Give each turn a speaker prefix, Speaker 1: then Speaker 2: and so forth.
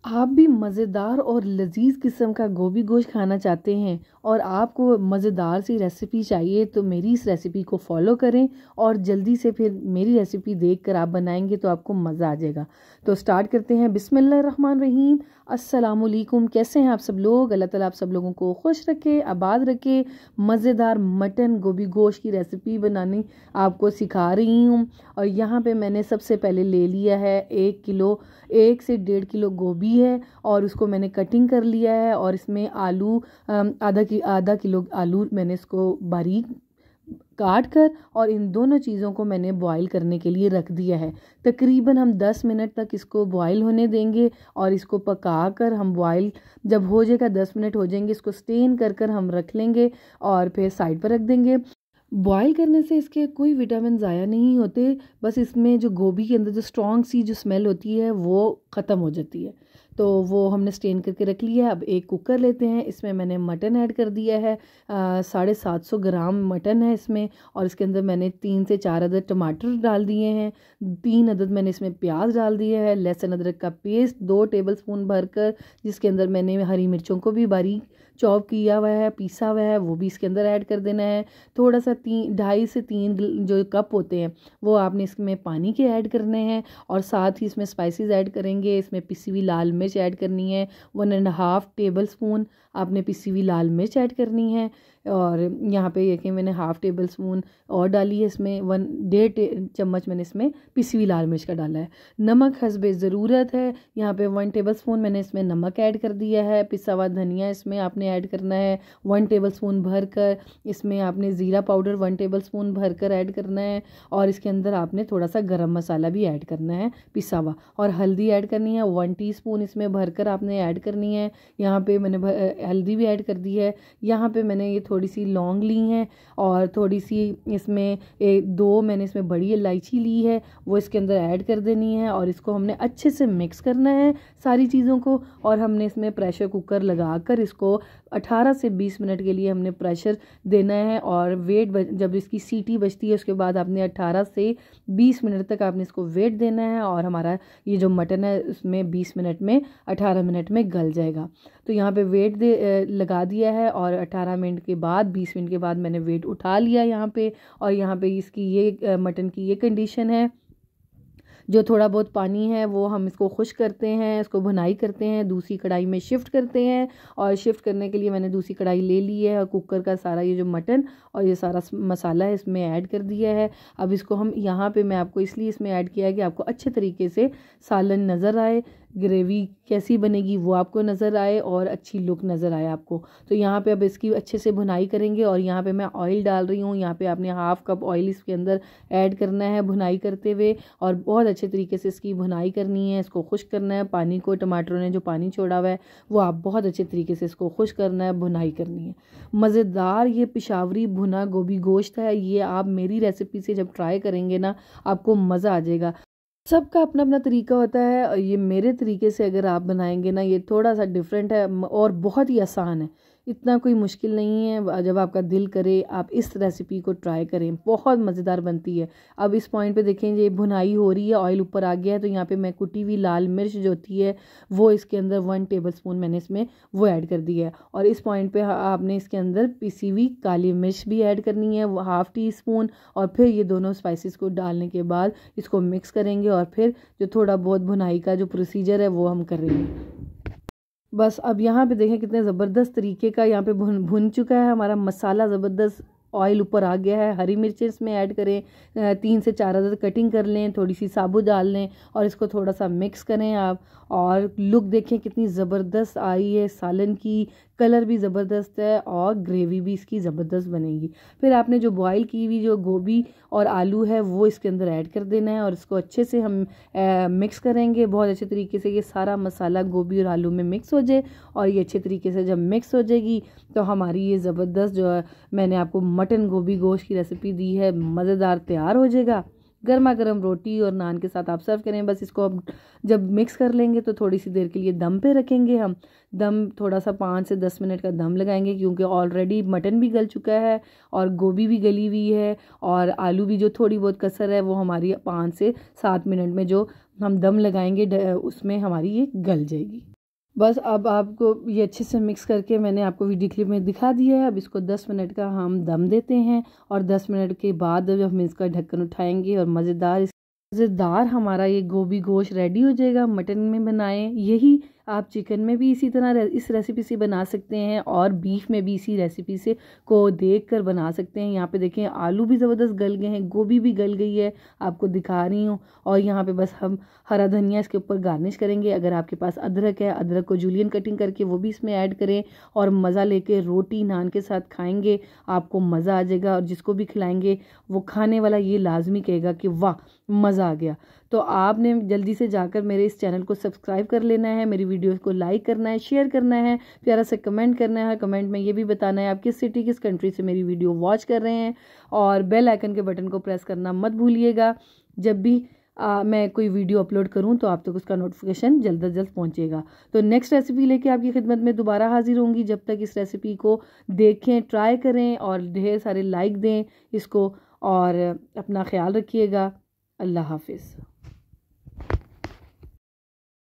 Speaker 1: आप भी मज़ेदार और लजीज किस्म का गोभी गोश्त खाना चाहते हैं और आपको मज़ेदार सी रेसिपी चाहिए तो मेरी इस रेसिपी को फॉलो करें और जल्दी से फिर मेरी रेसिपी देखकर आप बनाएंगे तो आपको मज़ा आ जाएगा। तो स्टार्ट करते हैं। बिस्मिल्लाहिर्रहमानिर्रहीम। अस्सलामुअलैकुम। कैसे हैं आप सब लोग? अल्लाह ताला आप सब लोगों को खुश रखे, आबाद रखे। मज़ेदार मटन गोभी गोश्त की रेसिपी बनानी आपको सिखा रही हूँ। और यहाँ पे मैंने सबसे पहले ले लिया है 1 किलो, 1 से 1.5 किलो गोभी है और उसको मैंने कटिंग कर लिया है। और इसमें आलू आधा किलो आलू मैंने इसको बारीक काट कर और इन दोनों चीज़ों को मैंने बॉईल करने के लिए रख दिया है। तकरीबन हम 10 मिनट तक इसको बॉईल होने देंगे और इसको पका कर हम बॉईल जब हो जाएगा 10 मिनट हो जाएंगे इसको स्टेन कर हम रख लेंगे और फिर साइड पर रख देंगे। बॉईल करने से इसके कोई विटामिन ज़ाया नहीं होते, बस इसमें जो गोभी के अंदर जो स्ट्रॉन्ग सी जो स्मेल होती है वो ख़त्म हो जाती है। तो वो हमने स्टेन करके रख लिया है। अब एक कुकर लेते हैं, इसमें मैंने मटन ऐड कर दिया है। 750 ग्राम मटन है इसमें और इसके अंदर मैंने 3 से 4 अदद टमाटर डाल दिए हैं। 3 अदद मैंने इसमें प्याज डाल दिए है। लहसुन अदरक का पेस्ट 2 टेबलस्पून भरकर, जिसके अंदर मैंने हरी मिर्चों को भी बारीक चॉप किया हुआ है, पीसा हुआ है, वो भी इसके अंदर ऐड कर देना है। थोड़ा सा 2.5 से 3 जो कप होते हैं वो आपने इसमें पानी के ऐड करने हैं और साथ ही इसमें स्पाइसेस ऐड करेंगे। इसमें पिसी हुई लाल मिर्च ऐड करनी है, 1.5 टेबलस्पून आपने पिसी हुई लाल मिर्च ऐड करनी है। और यहाँ पे देखिए मैंने 1/2 टेबलस्पून और डाली है, इसमें 1.5 चम्मच मैंने इसमें पिसी हुई लाल मिर्च का डाला है। नमक हस्बे ज़रूरत है, यहाँ पे 1 टेबलस्पून मैंने इसमें नमक ऐड कर दिया है। पिसा हुआ धनिया इसमें आपने ऐड करना है 1 टेबलस्पून भर कर। इसमें आपने ज़ीरा पाउडर 1 टेबलस्पून भर कर ऐड करना है और इसके अंदर आपने थोड़ा सा गरम मसाला भी ऐड करना है पिसा हुआ। और हल्दी ऐड करनी है 1 टीस्पून इसमें भरकर आपने ऐड करनी है। यहाँ पे मैंने हल्दी भी ऐड कर दी है। यहाँ पे मैंने ये थोड़ी सी लौंग ली हैं और थोड़ी सी इसमें 2 मैंने इसमें बड़ी इलायची ली है, वो इसके अंदर ऐड कर देनी है और इसको हमने अच्छे से मिक्स करना है सारी चीज़ों को। और हमने इसमें प्रेशर कुकर लगाकर इसको 18 से 20 मिनट के लिए हमने प्रेशर देना है। और वेट जब इसकी सीटी बजती है उसके बाद आपने 18 से 20 मिनट तक आपने इसको वेट देना है और हमारा ये जो मटन है उसमें 20 मिनट में 18 मिनट में गल जाएगा। तो यहाँ पे वेट लगा दिया है और 18 मिनट के बाद 20 मिनट के बाद मैंने वेट उठा लिया यहाँ पे। और यहाँ पे इसकी ये मटन की ये कंडीशन है, जो थोड़ा बहुत पानी है वो हम इसको खुश करते हैं, इसको भुनाई करते हैं, दूसरी कढ़ाई में शिफ्ट करते हैं। और शिफ्ट करने के लिए मैंने दूसरी कढ़ाई ले ली है और कुकर का सारा ये जो मटन और ये सारा मसाला है इसमें ऐड कर दिया है। अब इसको हम यहाँ पे मैं आपको इसलिए इसमें ऐड किया है कि आपको अच्छे तरीके से सालन नज़र आए, ग्रेवी कैसी बनेगी वो आपको नज़र आए और अच्छी लुक नज़र आए आपको। तो यहाँ पे अब इसकी अच्छे से भुनाई करेंगे और यहाँ पे मैं ऑयल डाल रही हूँ। यहाँ पे आपने 1/2 कप ऑयल इसके अंदर ऐड करना है भुनाई करते हुए और बहुत अच्छे तरीके से इसकी भुनाई करनी है, इसको खुश करना है। पानी को टमाटरों ने जो पानी छोड़ा हुआ है वो आप बहुत अच्छे तरीके से इसको खुश करना है, भुनाई करनी है। मज़ेदार ये पिशावरी भुना गोभी गोश्त है, ये आप मेरी रेसिपी से जब ट्राई करेंगे ना आपको मज़ा आ जाएगा। सबका अपना अपना तरीका होता है और ये मेरे तरीके से अगर आप बनाएंगे ना ये थोड़ा सा डिफरेंट है और बहुत ही आसान है, इतना कोई मुश्किल नहीं है। जब आपका दिल करे आप इस रेसिपी को ट्राई करें, बहुत मज़ेदार बनती है। अब इस पॉइंट पे देखें ये भुनाई हो रही है, ऑयल ऊपर आ गया है, तो यहाँ पे मैं कुटी हुई लाल मिर्च जो होती है वो इसके अंदर 1 टेबलस्पून मैंने इसमें वो ऐड कर दी है। और इस पॉइंट पे आपने इसके अंदर पिसी हुई काली मिर्च भी ऐड करनी है 1/2 टीस्पून। और फिर ये दोनों स्पाइसेस को डालने के बाद इसको मिक्स करेंगे और फिर जो थोड़ा बहुत भुनाई का जो प्रोसीजर है वो हम करेंगे। बस अब यहाँ पे देखें कितने ज़बरदस्त तरीके का यहाँ पे भुन चुका है हमारा मसाला, ज़बरदस्त ऑयल ऊपर आ गया है। हरी मिर्चें इसमें ऐड करें, 3 से 4 अदद कटिंग कर लें, थोड़ी सी साबुत डाल लें और इसको थोड़ा सा मिक्स करें आप। और लुक देखें कितनी ज़बरदस्त आई है सालन की, कलर भी ज़बरदस्त है और ग्रेवी भी इसकी ज़बरदस्त बनेगी। फिर आपने जो बॉईल की हुई जो गोभी और आलू है वो इसके अंदर ऐड कर देना है और इसको अच्छे से हम मिक्स करेंगे बहुत अच्छे तरीके से। ये सारा मसाला गोभी और आलू में मिक्स हो जाए और ये अच्छे तरीके से जब मिक्स हो जाएगी तो हमारी ये ज़बरदस्त जो है मैंने आपको मटन गोभी गोश्त की रेसिपी दी है मज़ेदार तैयार हो जाएगा। गर्मा गर्म रोटी और नान के साथ आप सर्व करें। बस इसको अब जब मिक्स कर लेंगे तो थोड़ी सी देर के लिए दम पे रखेंगे हम। दम थोड़ा सा 5 से 10 मिनट का दम लगाएंगे क्योंकि ऑलरेडी मटन भी गल चुका है और गोभी भी गली हुई है और आलू भी जो थोड़ी बहुत कसर है वो हमारी 5 से 7 मिनट में जो हम दम लगाएंगे उसमें हमारी ये गल जाएगी। बस अब आपको ये अच्छे से मिक्स करके मैंने आपको वीडियो क्लिप में दिखा दिया है। अब इसको 10 मिनट का हम दम देते हैं और 10 मिनट के बाद जब हम इसका ढक्कन उठाएंगे और मज़ेदार हमारा ये गोभी गोश्त रेडी हो जाएगा। मटन में बनाएं, यही आप चिकन में भी इसी तरह इस रेसिपी से बना सकते हैं और बीफ में भी इसी रेसिपी से को देखकर बना सकते हैं। यहाँ पे देखें आलू भी ज़बरदस्त गल गए हैं, गोभी भी गल गई है, आपको दिखा रही हूँ। और यहाँ पे बस हम हरा धनिया इसके ऊपर गार्निश करेंगे। अगर आपके पास अदरक है, अदरक को जूलियन कटिंग करके वो भी इसमें ऐड करें और मज़ा लेके रोटी नान के साथ खाएंगे, आपको मज़ा आ जाएगा। और जिसको भी खिलाएंगे वो खाने वाला ये लाजमी कहेगा कि वाह मज़ा आ गया। तो आपने जल्दी से जाकर मेरे इस चैनल को सब्सक्राइब कर लेना है, मेरी वीडियोस को लाइक करना है, शेयर करना है, प्यारा से कमेंट करना है। कमेंट में ये भी बताना है आप किस सिटी किस कंट्री से मेरी वीडियो वॉच कर रहे हैं और बेल आइकन के बटन को प्रेस करना मत भूलिएगा। जब भी मैं कोई वीडियो अपलोड करूं तो आप तक उसका नोटिफिकेशन जल्द से जल्द पहुंचेगा। तो नेक्स्ट रेसिपी लेके आपकी खिदमत में दोबारा हाजिर होंगी। जब तक इस रेसिपी को देखें, ट्राई करें और ढेर सारे लाइक दें इसको और अपना ख्याल रखिएगा। अल्लाह हाफिज़।